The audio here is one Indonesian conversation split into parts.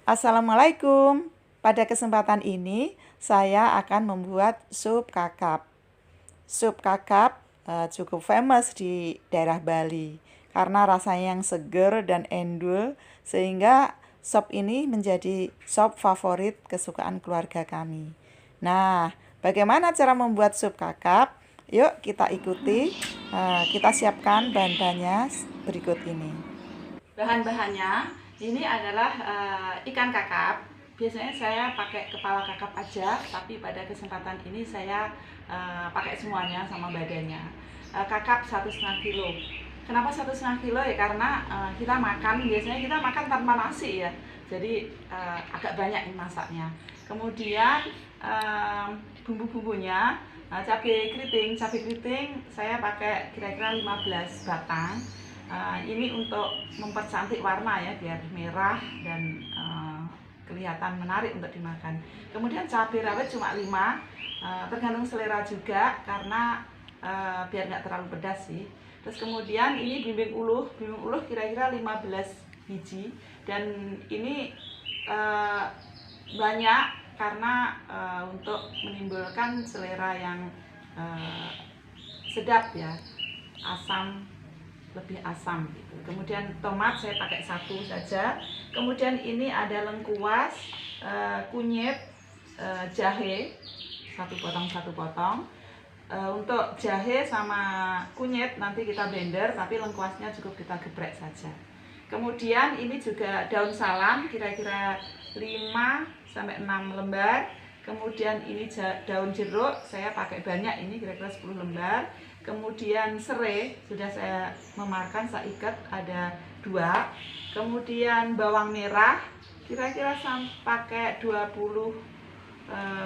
Assalamualaikum. Pada kesempatan ini saya akan membuat sup kakap. Sup kakap cukup famous di daerah Bali karena rasanya yang seger dan endul sehingga sop ini menjadi sop favorit kesukaan keluarga kami. Nah, bagaimana cara membuat sup kakap? Yuk kita ikuti. Kita siapkan bahan-bahannya berikut ini. Bahan-bahannya ini adalah ikan kakap. Biasanya saya pakai kepala kakap aja, tapi pada kesempatan ini saya pakai semuanya sama badannya. Kakap 1,5 kilo. Kenapa 1,5 kilo ya? Karena kita makan, biasanya kita makan tanpa nasi ya. Jadi agak banyak ini masaknya. Kemudian bumbu-bumbunya, cabai keriting saya pakai kira-kira 15 batang. Ini untuk mempercantik warna ya, biar merah dan kelihatan menarik untuk dimakan. Kemudian cabai rawit cuma 5, tergantung selera juga karena biar nggak terlalu pedas sih. Terus kemudian ini belimbing uluh kira-kira 15 biji, dan ini banyak karena untuk menimbulkan selera yang sedap ya, lebih asam gitu. Kemudian tomat saya pakai 1 saja. Kemudian ini ada lengkuas, kunyit, jahe, satu potong. Untuk jahe sama kunyit nanti kita blender, tapi lengkuasnya cukup kita geprek saja. Kemudian ini juga daun salam kira-kira 5-6 lembar. Kemudian ini daun jeruk, saya pakai banyak, ini kira-kira 10 lembar. Kemudian serai sudah saya memarkan, saya ikat ada 2. Kemudian bawang merah kira-kira pakai 20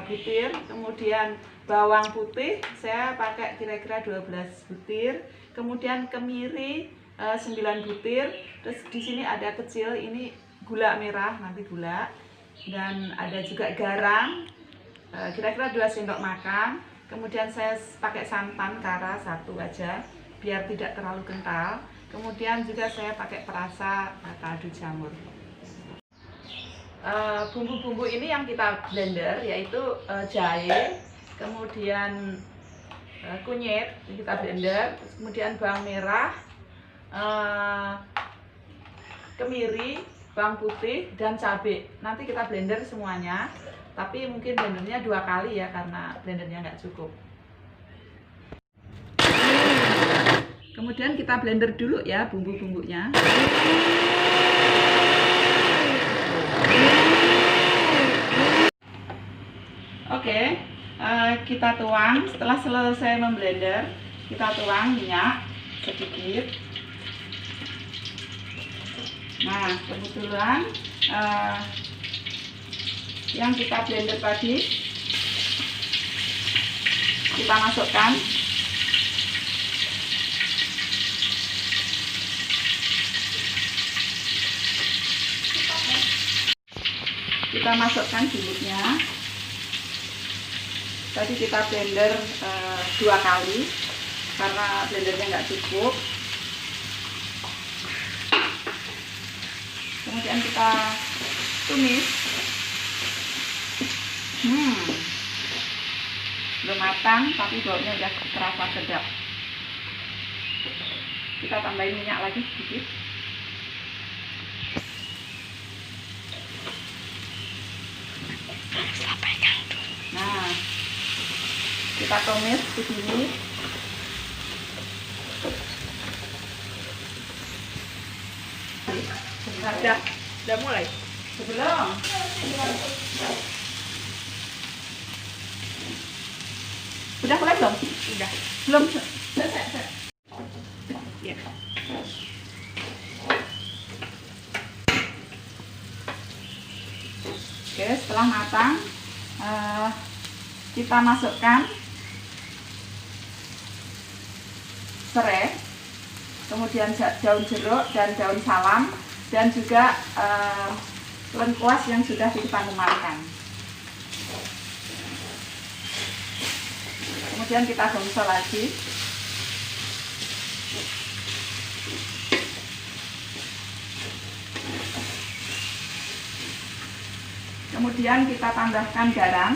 butir. Kemudian bawang putih saya pakai kira-kira 12 butir. Kemudian kemiri 9 butir. Terus di sini ada kecil, ini gula merah, nanti gula. Dan ada juga garam kira-kira 2 sendok makan. Kemudian saya pakai santan kara 1 aja biar tidak terlalu kental. Kemudian juga saya pakai perasa kaldu jamur. Bumbu-bumbu ini yang kita blender yaitu jahe, kemudian kunyit kita blender, kemudian bawang merah, kemiri, bawang putih, dan cabai. Nanti kita blender semuanya, tapi mungkin blendernya 2 kali ya karena blendernya nggak cukup. Kemudian kita blender dulu ya bumbu-bumbunya. Oke, kita tuang. Setelah selesai memblender, kita tuang minyak sedikit. Nah, kebetulan yang kita blender tadi kita masukkan. Kita masukkan bumbunya. Tadi kita blender 2 kali karena blendernya nggak cukup. Kemudian kita tumis. Belum matang tapi baunya udah terasa sedap. Kita tambahin minyak lagi sedikit. Nah, kita tumis di sini. Udah mulai? Belum. Udah mulai belum? Udah. Belum. Ya. Oke, setelah matang kita masukkan serai, kemudian daun jeruk dan daun salam, dan juga lengkuas yang sudah kita kemarkan. Kemudian kita gongso lagi. Kemudian kita tambahkan garam.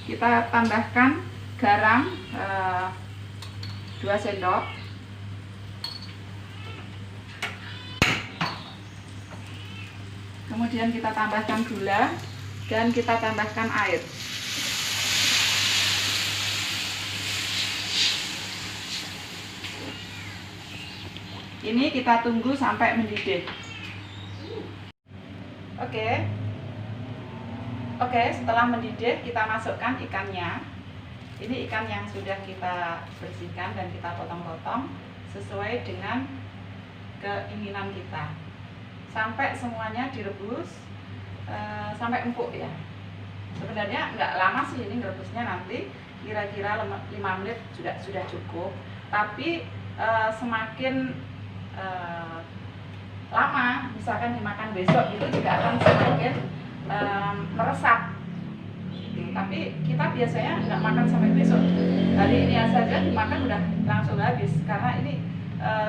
Kita tambahkan garam 2 sendok. Kemudian kita tambahkan gula dan kita tambahkan air. Ini kita tunggu sampai mendidih. Oke, setelah mendidih kita masukkan ikannya. Ini ikan yang sudah kita bersihkan dan kita potong-potong sesuai dengan keinginan kita. Sampai semuanya direbus sampai empuk ya. Sebenarnya nggak lama sih ini merebusnya, nanti kira-kira 5 menit sudah cukup. Tapi semakin lama, misalkan dimakan besok, itu juga akan semakin meresap. Tapi kita biasanya nggak makan sampai besok. Hari ini saja dimakan udah langsung habis karena ini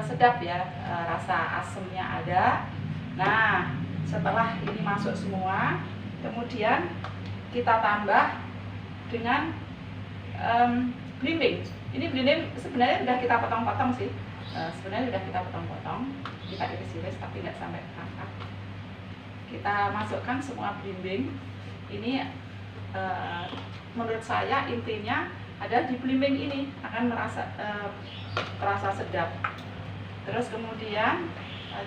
sedap ya, rasa asemnya ada. Nah, setelah ini masuk semua, kemudian kita tambah dengan belimbing. Ini belimbing sebenarnya sudah kita potong-potong sih. Sebenarnya sudah kita potong-potong, kita iris-iris tapi nggak sampai rangkap. Kita masukkan semua belimbing. Ini menurut saya intinya ada di belimbing ini akan terasa sedap. Terus kemudian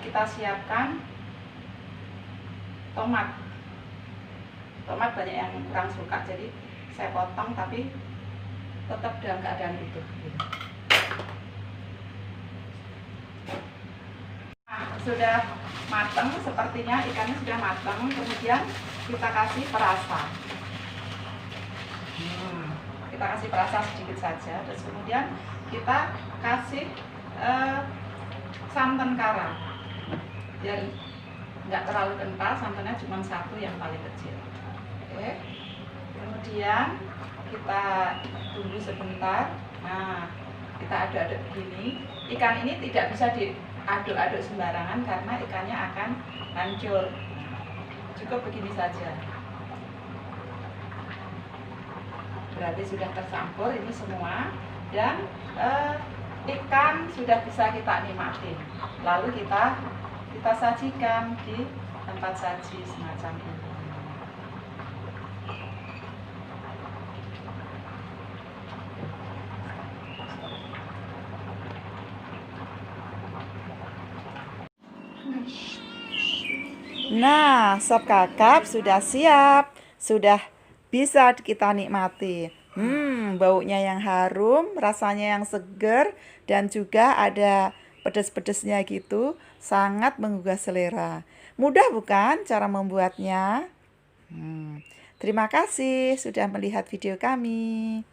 kita siapkan tomat. Tomat banyak yang kurang suka, jadi saya potong tapi tetap dalam keadaan utuh. Sudah matang, sepertinya ikannya sudah matang. Kemudian kita kasih perasa. Kita kasih perasa sedikit saja. Terus kemudian kita kasih santan kara. Biar nggak terlalu kental, santannya cuma 1 yang paling kecil. Oke. Kemudian kita tunggu sebentar. Nah, kita aduk-aduk begini. Ikan ini tidak bisa diaduk-aduk sembarangan karena ikannya akan hancur. Cukup begini saja. Berarti sudah tercampur ini semua, dan ikan sudah bisa kita nikmati. Lalu kita sajikan di tempat saji semacam ini. Nah, sop kakap sudah siap, sudah bisa kita nikmati. Baunya yang harum, rasanya yang seger, dan juga ada pedas-pedasnya gitu, sangat menggugah selera. Mudah bukan cara membuatnya? Terima kasih sudah melihat video kami.